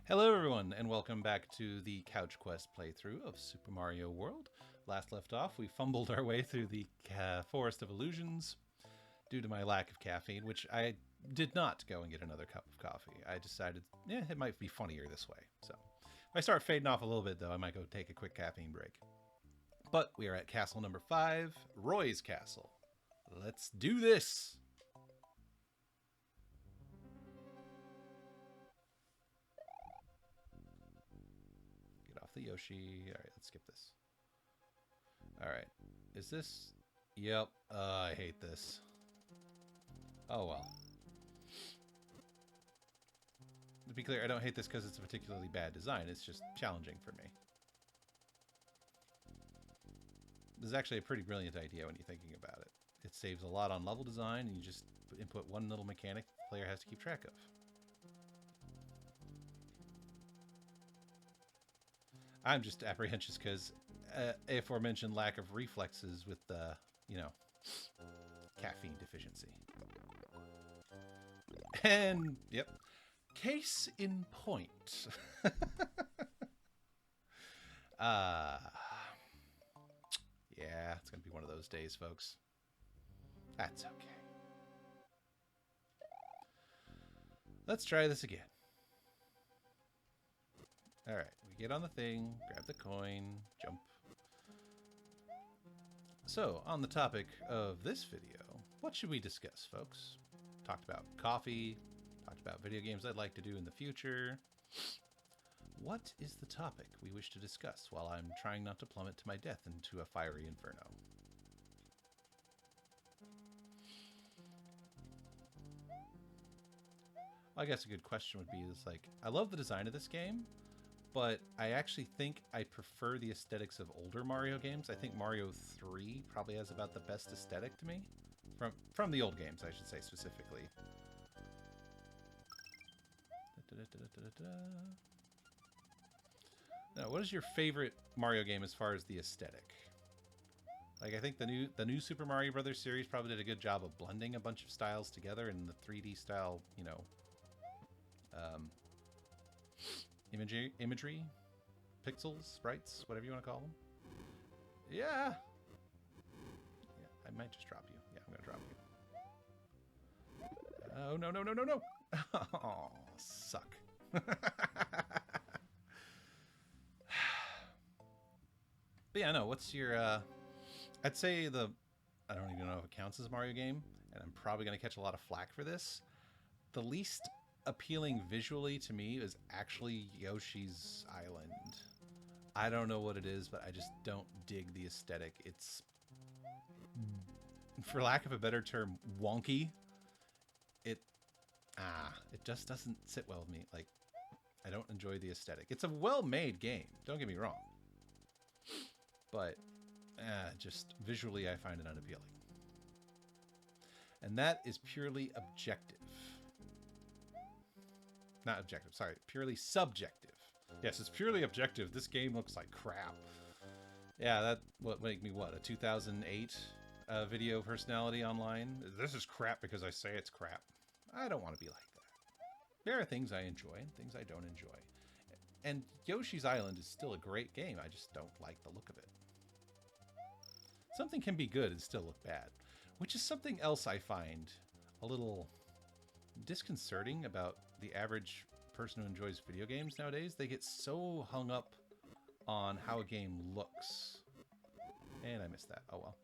Hello everyone, and welcome back to the CouchQuest playthrough of Super Mario World. Last left off, we fumbled our way through the Forest of Illusions due to my lack of caffeine, which I did not go and get another cup of coffee. I decided, it might be funnier this way. So if I start fading off a little bit, though, I might go take a quick caffeine break. But we are at castle number 5, Roy's Castle. Let's do this! Get off the Yoshi. Alright, let's skip this. Alright. Is this... Yep. I hate this. Oh well. To be clear, I don't hate this because it's a particularly bad design. It's just challenging for me. This is actually a pretty brilliant idea when you're thinking about it. It saves a lot on level design, and you just input one little mechanic the player has to keep track of. I'm just apprehensive because aforementioned lack of reflexes with the, caffeine deficiency. And, yep. Case in point. Yeah, it's going to be one of those days, folks. That's okay. Let's try this again. Alright, we get on the thing, grab the coin, jump. So, on the topic of this video, what should we discuss, folks? Talked about coffee, talked about video games I'd like to do in the future. What is the topic we wish to discuss while I'm trying not to plummet to my death into a fiery inferno? I guess a good question would be is like, I love the design of this game, but I actually think I prefer the aesthetics of older Mario games. I think Mario 3 probably has about the best aesthetic to me. From the old games, I should say, specifically. Now, what is your favorite Mario game as far as the aesthetic? Like, I think the new Super Mario Brothers series probably did a good job of blending a bunch of styles together in the 3D style, imagery, pixels, sprites, whatever you want to call them. Yeah. Yeah, I might just drop you. Yeah, I'm gonna drop you. Oh no no no no no! Oh, suck. But yeah, no. What's your? I'd say I don't even know if it counts as a Mario game, and I'm probably gonna catch a lot of flack for this. The least appealing visually to me is actually Yoshi's Island. I don't know what it is, but I just don't dig the aesthetic. It's, for lack of a better term, wonky. It just doesn't sit well with me. Like, I don't enjoy the aesthetic. It's a well-made game, don't get me wrong. But, just visually I find it unappealing. And that is purely objective. Not objective, sorry, purely subjective. Yes, it's purely objective. This game looks like crap. Yeah, that would make me, what, a 2008 video personality online? This is crap because I say it's crap. I don't want to be like that. There are things I enjoy and things I don't enjoy. And Yoshi's Island is still a great game. I just don't like the look of it. Something can be good and still look bad, which is something else I find a little disconcerting about the average person who enjoys video games nowadays. They get so hung up on how a game looks. And I missed that. Oh well.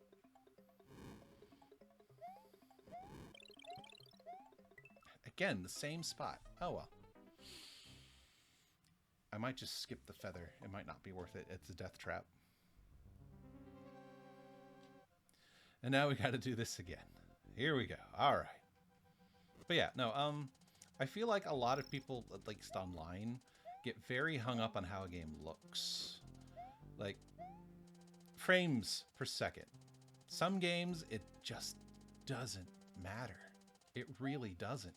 Again, the same spot. Oh well. I might just skip the feather. It might not be worth it. It's a death trap. And now we got to do this again. Here we go. All right. But yeah, no, I feel like a lot of people, at least online, get very hung up on how a game looks. Like, frames per second. Some games, it just doesn't matter. It really doesn't.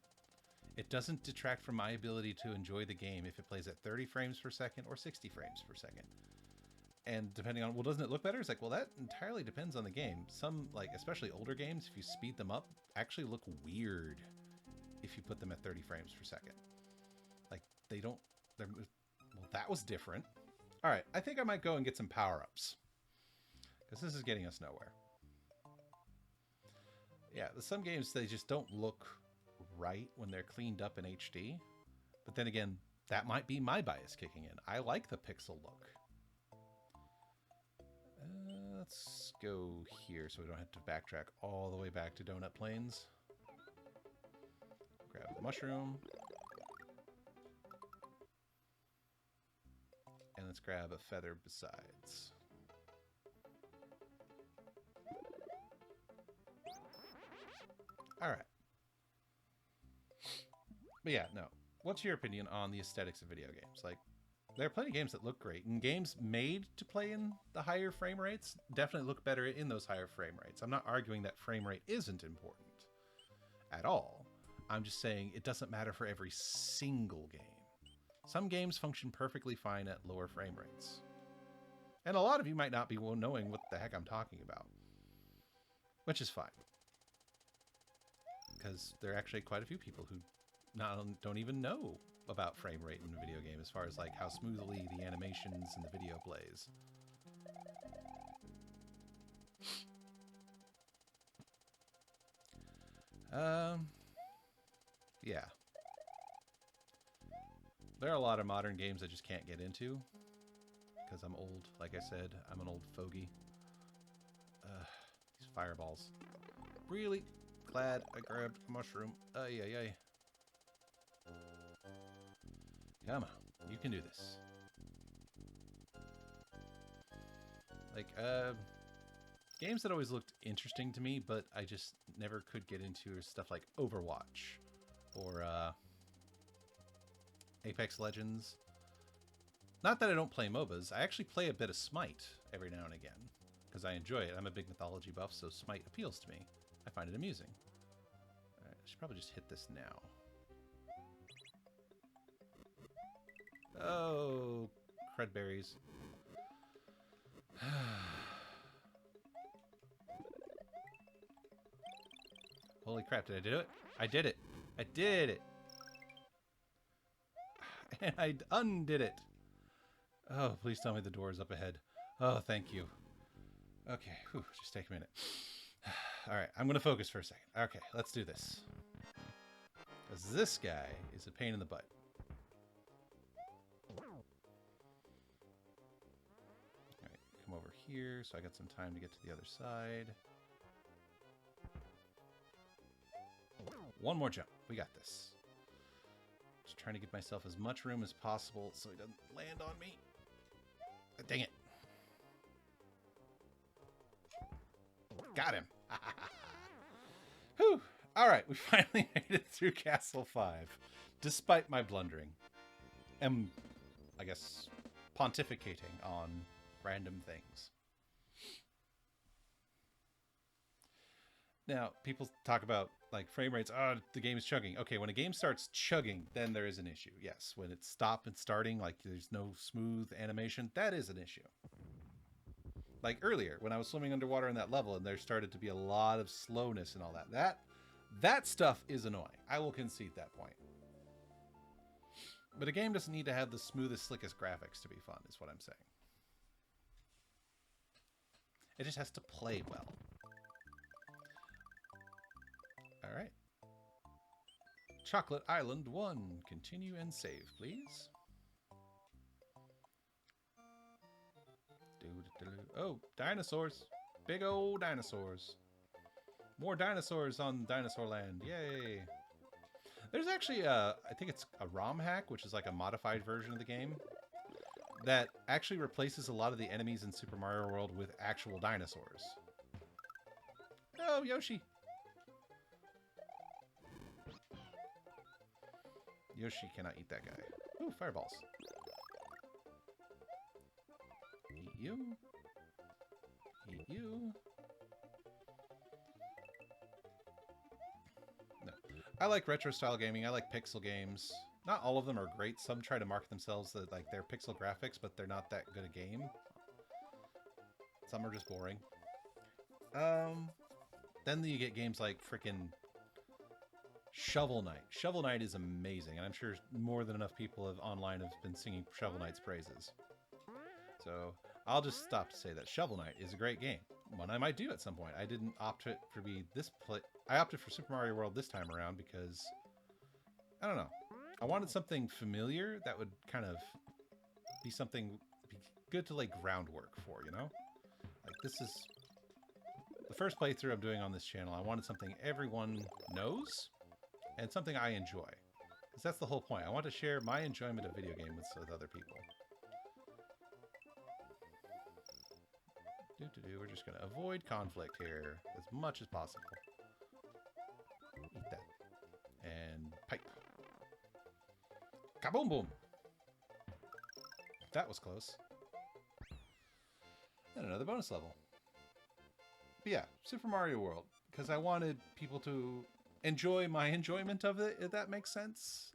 It doesn't detract from my ability to enjoy the game if it plays at 30 frames per second or 60 frames per second. And depending on, well, doesn't it look better? It's like, well, that entirely depends on the game. Some, like, especially older games, if you speed them up, actually look weird if you put them at 30 frames per second. Like, they don't... Well, that was different. All right, I think I might go and get some power-ups. Because this is getting us nowhere. Yeah, some games, they just don't look right when they're cleaned up in HD. But then again, that might be my bias kicking in. I like the pixel look. Let's go here so we don't have to backtrack all the way back to Donut Plains. Grab the mushroom. And let's grab a feather besides. Alright. But yeah, no. What's your opinion on the aesthetics of video games? Like, there are plenty of games that look great, and games made to play in the higher frame rates definitely look better in those higher frame rates. I'm not arguing that frame rate isn't important at all. I'm just saying it doesn't matter for every single game. Some games function perfectly fine at lower frame rates. And a lot of you might not be knowing what the heck I'm talking about. Which is fine. Because there are actually quite a few people who don't even know about frame rate in a video game as far as like how smoothly the animations and the video plays. Yeah. There are a lot of modern games I just can't get into because I'm old. Like I said, I'm an old fogey. These fireballs. Really glad I grabbed a mushroom. Ay, ay, ay. Come on, you can do this. Like, games that always looked interesting to me, but I just never could get into stuff like Overwatch or Apex Legends. Not that I don't play MOBAs. I actually play a bit of Smite every now and again because I enjoy it. I'm a big mythology buff, so Smite appeals to me. I find it amusing. All right, I should probably just hit this now. Oh, crud berries. Holy crap, did I do it? I did it. I did it. And I undid it. Oh, please tell me the door is up ahead. Oh, thank you. Okay, whew, just take a minute. All right, I'm going to focus for a second. Okay, let's do this. Because this guy is a pain in the butt. Come over here so I got some time to get to the other side. One more jump. We got this. Just trying to give myself as much room as possible so he doesn't land on me. Dang it. Got him. Whew. All right, we finally made it through Castle 5, despite my blundering. And, I guess, pontificating on random things. Now, people talk about like frame rates. Oh, the game is chugging. Okay, when a game starts chugging, then there is an issue. Yes, when it's stop and starting, like there's no smooth animation, that is an issue. Like earlier, when I was swimming underwater in that level and there started to be a lot of slowness and all that. That stuff is annoying. I will concede that point. But a game doesn't need to have the smoothest, slickest graphics to be fun, is what I'm saying. It just has to play well. All right. Chocolate Island 1. Continue and save, please. Oh, dinosaurs. Big old dinosaurs. More dinosaurs on Dinosaur Land. Yay. There's actually, I think it's a ROM hack, which is like a modified version of the game, that actually replaces a lot of the enemies in Super Mario World with actual dinosaurs. Oh, Yoshi! Yoshi cannot eat that guy. Ooh, fireballs. Eat you. Eat you. No. I like retro-style gaming. I like pixel games. Not all of them are great. Some try to market themselves that like they're pixel graphics, but they're not that good a game. Some are just boring. Then you get games like frickin' Shovel Knight. Shovel Knight is amazing, and I'm sure more than enough people online have been singing Shovel Knight's praises. So I'll just stop to say that Shovel Knight is a great game. One I might do at some point. I didn't opt for be this play. I opted for Super Mario World this time around because I don't know. I wanted something familiar that would kind of be something be good to lay groundwork for, you know? Like this is the first playthrough I'm doing on this channel. I wanted something everyone knows and something I enjoy. Because that's the whole point. I want to share my enjoyment of video games with other people. We're just going to avoid conflict here as much as possible. Eat that. And pipe. Kaboom boom! That was close. And another bonus level. But yeah, Super Mario World. Because I wanted people to enjoy my enjoyment of it, if that makes sense.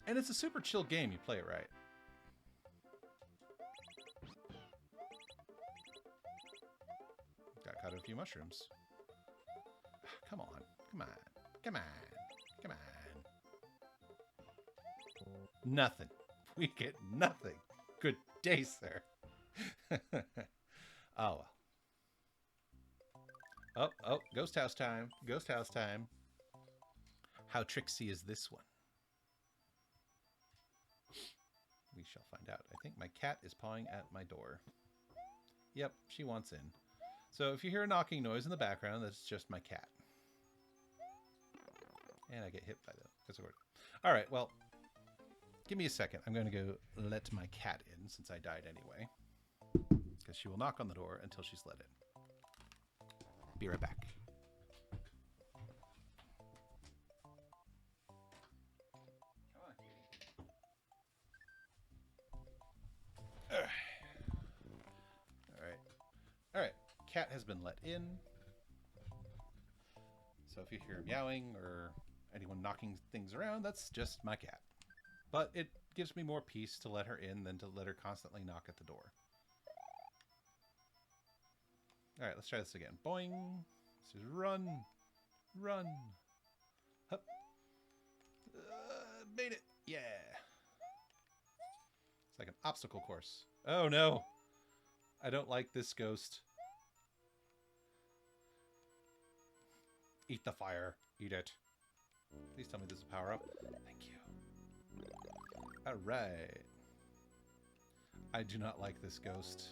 And it's a super chill game, you play it right. Got caught in a few mushrooms. Come on, come on, come on, come on. Nothing. We get nothing. Good day, sir. Oh, well. Oh, ghost house time. Ghost house time. How tricksy is this one? We shall find out. I think my cat is pawing at my door. Yep, she wants in. So if you hear a knocking noise in the background, that's just my cat. And I get hit by the... All right, well, give me a second. I'm going to go let my cat in since I died anyway. Because she will knock on the door until she's let in. Be right back. Come on, kitty. All right. Cat has been let in. So if you hear meowing or anyone knocking things around, that's just my cat. But it gives me more peace to let her in than to let her constantly knock at the door. All right, let's try this again. Boing. Let's just run. Run. Hup. Made it. Yeah. It's like an obstacle course. Oh, no. I don't like this ghost. Eat the fire. Eat it. Please tell me this is a power-up. Thank you. All right. I do not like this ghost.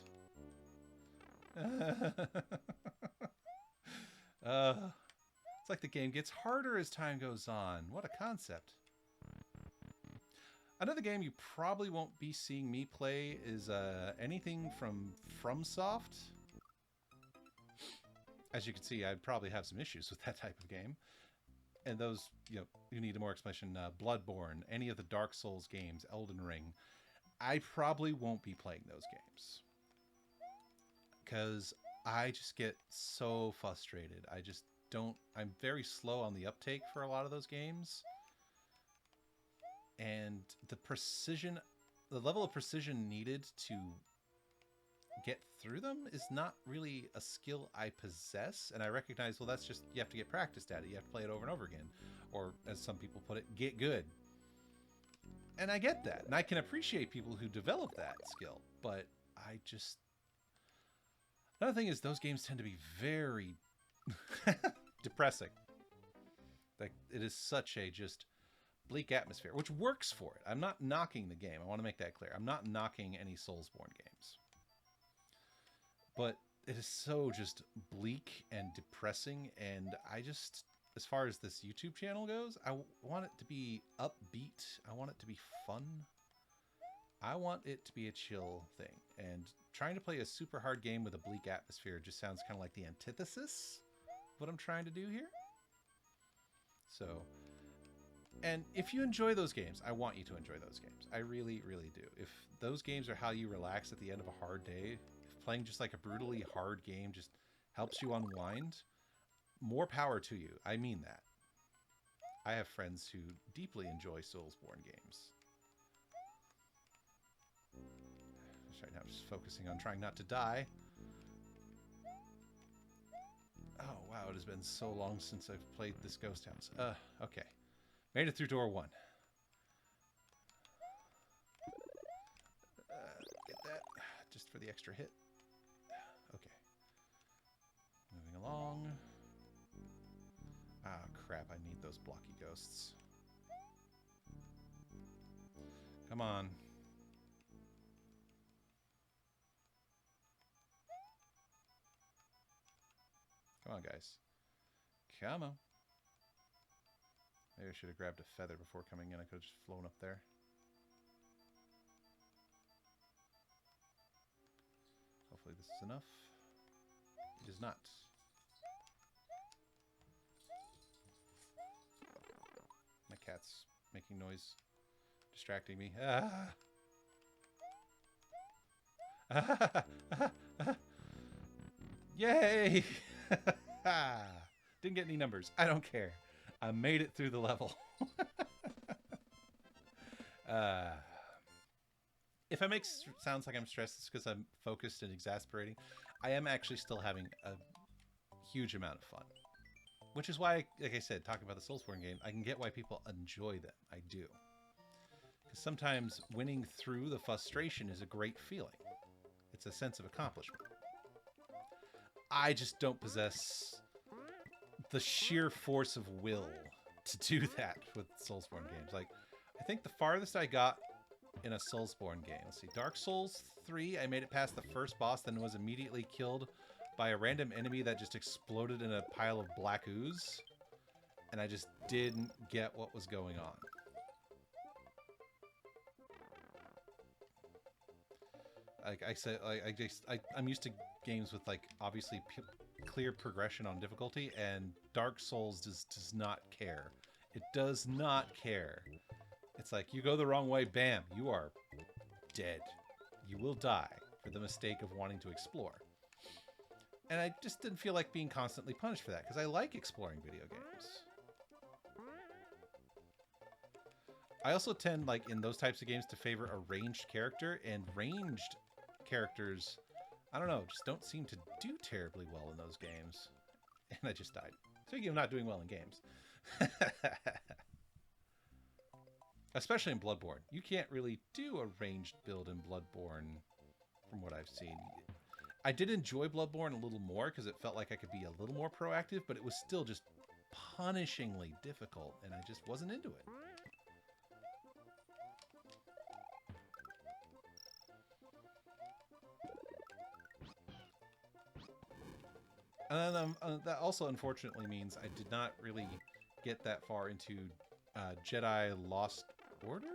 It's like the game gets harder as time goes on. What a concept. Another game you probably won't be seeing me play is anything from FromSoft. As you can see, I'd probably have some issues with that type of game. And those, you need more explanation. Bloodborne, any of the Dark Souls games, Elden Ring. I probably won't be playing those games. Because I just get so frustrated. I just don't... I'm very slow on the uptake for a lot of those games. And the precision... The level of precision needed to get through them is not really a skill I possess. And I recognize, well, that's just... You have to get practiced at it. You have to play it over and over again. Or, as some people put it, get good. And I get that. And I can appreciate people who develop that skill. But I just... Another thing is those games tend to be very depressing. Like, it is such a just bleak atmosphere, which works for it. I'm not knocking the game. I want to make that clear. I'm not knocking any Soulsborne games. But it is so just bleak and depressing, and I just, as far as this YouTube channel goes, I want it to be upbeat. I want it to be fun. I want it to be a chill thing, and trying to play a super hard game with a bleak atmosphere just sounds kind of like the antithesis of what I'm trying to do here. So, and if you enjoy those games, I want you to enjoy those games. I really, really do. If those games are how you relax at the end of a hard day, if playing just like a brutally hard game just helps you unwind, more power to you. I mean that. I have friends who deeply enjoy Soulsborne games. Right now I'm just focusing on trying not to die. Oh, wow. it has been so long since I've played this ghost house. Okay. Made it through door 1. Get that. Just for the extra hit. Okay. Moving along. Ah, crap. I need those blocky ghosts. Come on. Come on, guys. Come on. Maybe I should have grabbed a feather before coming in. I could have just flown up there. Hopefully this is enough. It is not. My cat's making noise, distracting me. Ah! Yay! Didn't get any numbers. I don't care. I made it through the level. If I make sounds like I'm stressed, it's because I'm focused and exasperating. I am actually still having a huge amount of fun. Which is why, like I said, talking about the Soulsborne game, I can get why people enjoy them. I do. Because sometimes winning through the frustration is a great feeling. It's a sense of accomplishment. I just don't possess the sheer force of will to do that with Soulsborne games. Like, I think the farthest I got in a Soulsborne game, let's see, Dark Souls 3, I made it past the first boss, then was immediately killed by a random enemy that just exploded in a pile of black ooze, and I just didn't get what was going on. Like I said, I'm used to games with, like, obviously clear progression on difficulty, and Dark Souls does not care. It does not care. It's like, you go the wrong way, bam, you are dead. You will die for the mistake of wanting to explore. And I just didn't feel like being constantly punished for that, because I like exploring video games. I also tend, like, in those types of games to favor a ranged character, and ranged characters, I don't know, just don't seem to do terribly well in those games. And I just died. Speaking of not doing well in games. Especially in Bloodborne. You can't really do a ranged build in Bloodborne from what I've seen. I did enjoy Bloodborne a little more because it felt like I could be a little more proactive, but it was still just punishingly difficult, and I just wasn't into it. And then that also unfortunately means I did not really get that far into Jedi Lost Order?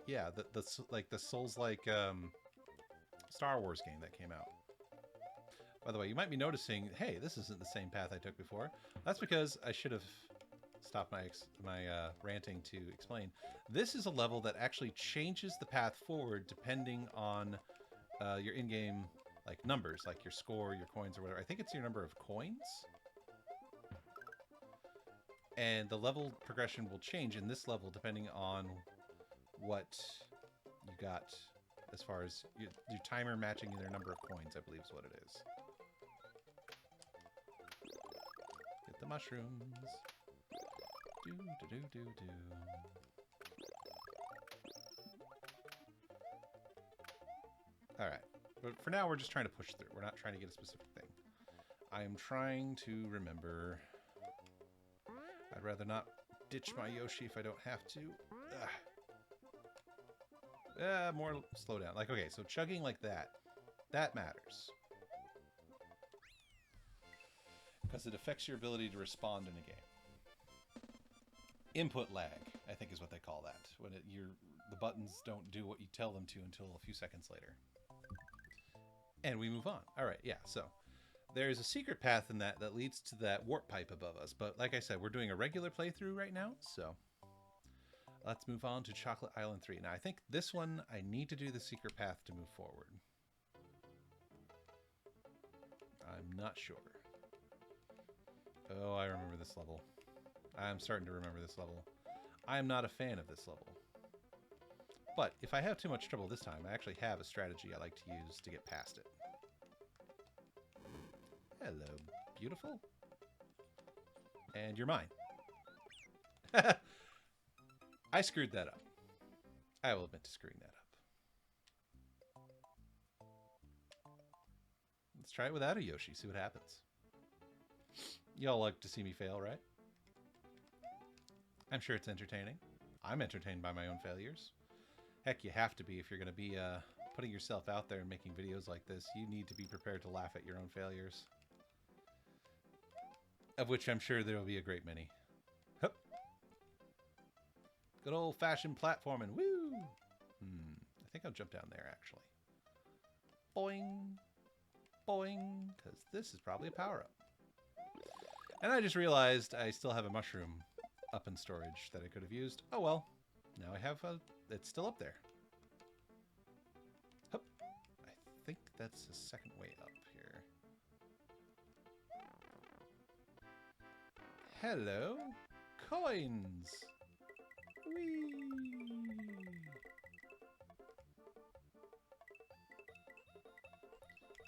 Yeah, the Souls-like Star Wars game that came out. By the way, you might be noticing, hey, this isn't the same path I took before. That's because I should have stopped my ranting to explain. This is a level that actually changes the path forward depending on your in-game like numbers, like your score, your coins, or whatever. I think it's your number of coins. And the level progression will change in this level depending on what you got as far as your timer matching their number of coins, I believe is what it is. Get the mushrooms. Do, do, do, do, do. Alright. But for now, we're just trying to push through. We're not trying to get a specific thing. I am trying to remember. I'd rather not ditch my Yoshi if I don't have to. More slow down. Like, okay, so chugging like that. That matters. Because it affects your ability to respond in a game. Input lag, I think is what they call that. When the buttons don't do what you tell them to until a few seconds later. And we move on. Alright, yeah, so there's a secret path in that leads to that warp pipe above us. But like I said, we're doing a regular playthrough right now, so let's move on to Chocolate Island 3. Now, I think this one, I need to do the secret path to move forward. I'm not sure. Oh, I remember this level. I'm starting to remember this level. I am not a fan of this level. But if I have too much trouble this time, I actually have a strategy I like to use to get past it. Hello, beautiful. And you're mine. I screwed that up. I will admit to screwing that up. Let's try it without a Yoshi, see what happens. Y'all like to see me fail, right? I'm sure it's entertaining. I'm entertained by my own failures. Heck, you have to be if you're going to be putting yourself out there and making videos like this. You need to be prepared to laugh at your own failures. Of which I'm sure there will be a great many. Hup. Good old-fashioned platforming. Woo! I think I'll jump down there, actually. Boing. Boing. Because this is probably a power-up. And I just realized I still have a mushroom up in storage that I could have used. Oh well. Now I have it's still up there. Hup. I think that's the second way up here. Hello. Coins. Whee.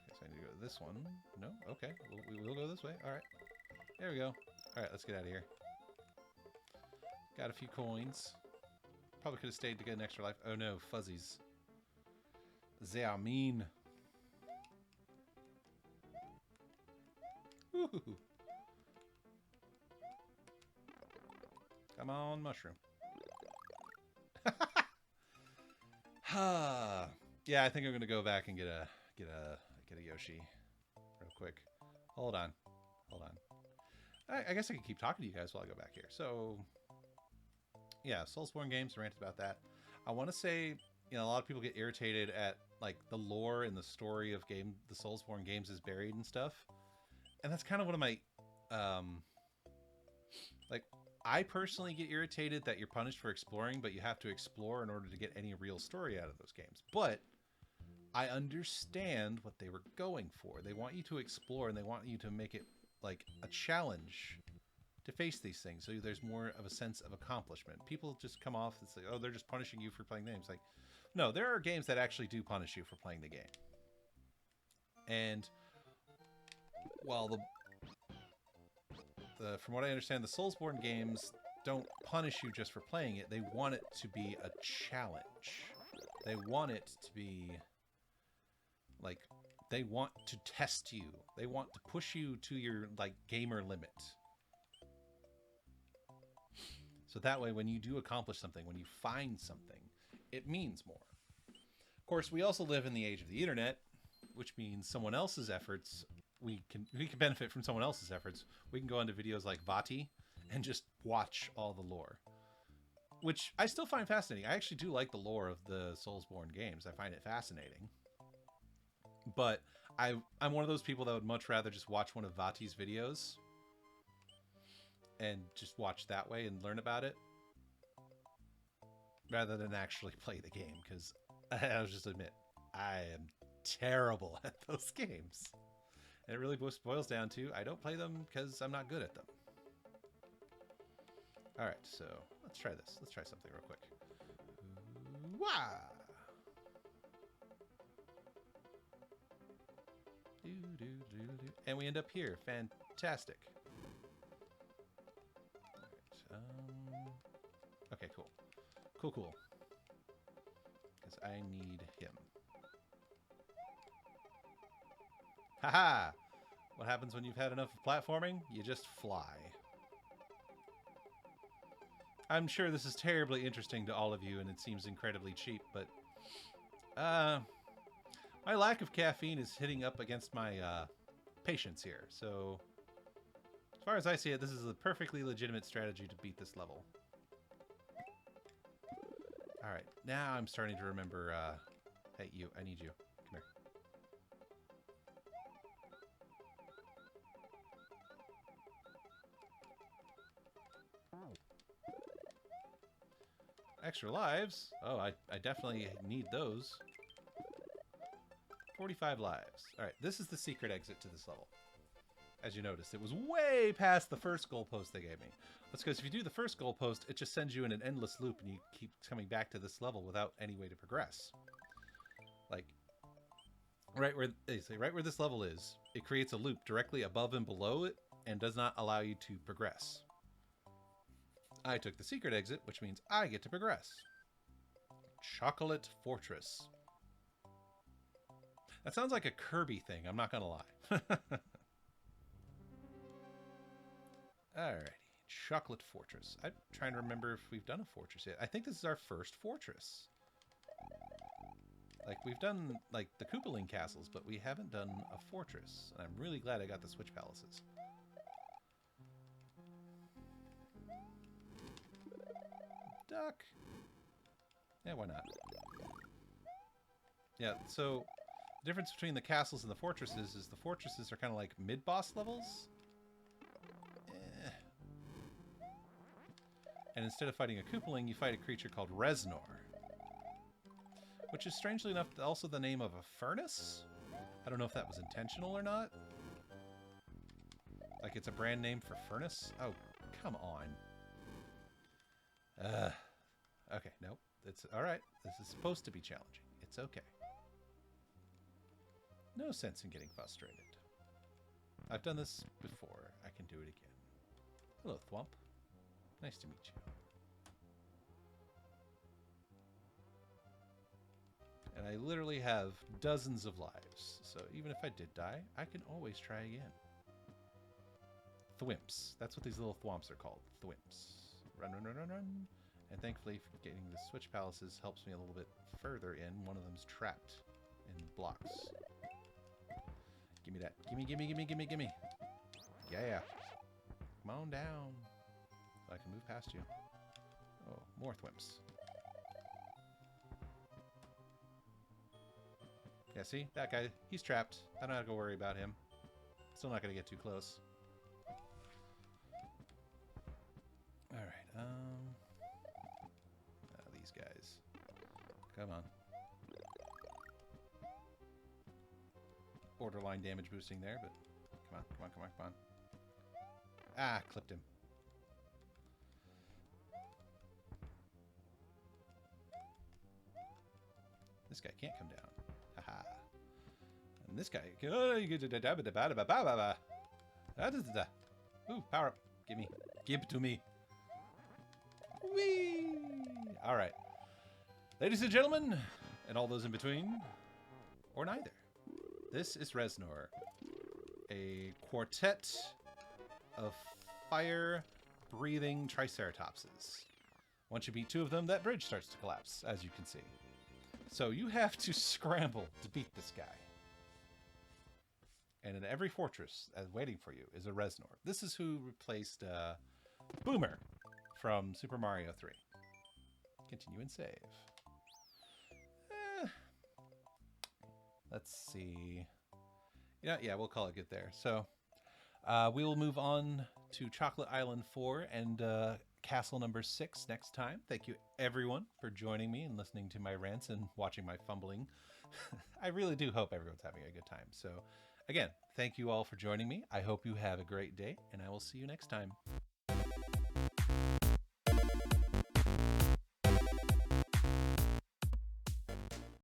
Guess I need to go to this one. No? Okay. We'll go this way. Alright. There we go. Alright, let's get out of here. Got a few coins. Probably could have stayed to get an extra life. Oh no, fuzzies. They are mean. Woohoo. Come on, mushroom. Yeah, I think I'm gonna go back and get a Yoshi real quick. Hold on. I guess I can keep talking to you guys while I go back here. So, yeah, Soulsborne games, ranted about that. I want to say, you know, a lot of people get irritated at, like, the lore and the story of the Soulsborne games is buried and stuff. And that's kind of one of my, like, I personally get irritated that you're punished for exploring, but you have to explore in order to get any real story out of those games. But I understand what they were going for. They want you to explore, and they want you to make it like a challenge to face these things, so there's more of a sense of accomplishment. People just come off and say, oh, they're just punishing you for playing games. Like, no, there are games that actually do punish you for playing the game. And while from what I understand, the Soulsborne games don't punish you just for playing it. They want it to be a challenge. They want it to be like, they want to test you. They want to push you to your, like, gamer limit. So that way, when you do accomplish something, when you find something, it means more. Of course, we also live in the age of the internet, which means someone else's efforts, we can benefit from someone else's efforts. We can go into videos like Vati and just watch all the lore, which I still find fascinating. I actually do like the lore of the Soulsborne games. I find it fascinating. But I'm one of those people that would much rather just watch one of Vati's videos and just watch that way and learn about it rather than actually play the game, because I'll just admit, I am terrible at those games. And it really boils down to, I don't play them because I'm not good at them. Alright, so let's try this. Let's try something real quick. Wah! And we end up here. Fantastic. Right, okay, cool. Cool. Because I need him. Haha! What happens when you've had enough of platforming? You just fly. I'm sure this is terribly interesting to all of you, and it seems incredibly cheap, but my lack of caffeine is hitting up against my patience here. So, as far as I see it, this is a perfectly legitimate strategy to beat this level. Alright, now I'm starting to remember, hey, you, I need you. Come here. Extra lives? Oh, I definitely need those. 45 lives. Alright, this is the secret exit to this level. As you noticed, it was way past the first goalpost they gave me. That's because if you do the first goalpost, it just sends you in an endless loop and you keep coming back to this level without any way to progress. Like, right where this level is, it creates a loop directly above and below it, and does not allow you to progress. I took the secret exit, which means I get to progress. Chocolate Fortress. That sounds like a Kirby thing, I'm not going to lie. Alrighty. Chocolate Fortress. I'm trying to remember if we've done a fortress yet. I think this is our first fortress. Like, we've done, like, the Koopaling castles, but we haven't done a fortress. And I'm really glad I got the Switch Palaces. Duck! Yeah, why not? Yeah, so the difference between the castles and the fortresses is the fortresses are kind of like mid-boss levels. And instead of fighting a Koopaling, you fight a creature called Reznor. Which is, strangely enough, also the name of a furnace? I don't know if that was intentional or not. Like, it's a brand name for furnace? Oh, come on. Okay, nope. It's alright. This is supposed to be challenging. It's okay. No sense in getting frustrated. I've done this before. I can do it again. Hello, Thwomp. Nice to meet you. And I literally have dozens of lives, so even if I did die, I can always try again. Thwimps. That's what these little thwomps are called. Thwimps. Run, run, run, run, run. And thankfully, getting the Switch Palaces helps me a little bit further in. One of them's trapped in blocks. Give me that. Gimme, gimme, gimme, gimme, gimme. Yeah. Come on down. So I can move past you. Oh, more thwimps. Yeah, see? That guy, he's trapped. I don't have to go worry about him. Still not going to get too close. Alright, these guys. Come on. Borderline damage boosting there, but come on, come on, come on, come on. Ah, clipped him. This guy can't come down. Haha. And this guy... Ooh, power up. Give me. Give to me. Whee! Alright. Ladies and gentlemen, and all those in between, or neither. This is Reznor. A quartet of fire-breathing Triceratopses. Once you beat two of them, that bridge starts to collapse, as you can see. So you have to scramble to beat this guy. And in every fortress waiting for you is a Reznor. This is who replaced Boomer from Super Mario 3. Continue and save. Let's see. Yeah, we'll call it good there. So we will move on to Chocolate Island 4 and Castle number 6 next time. Thank you everyone for joining me and listening to my rants and watching my fumbling. I really do hope everyone's having a good time. So again, thank you all for joining me. I hope you have a great day, and I will see you next time.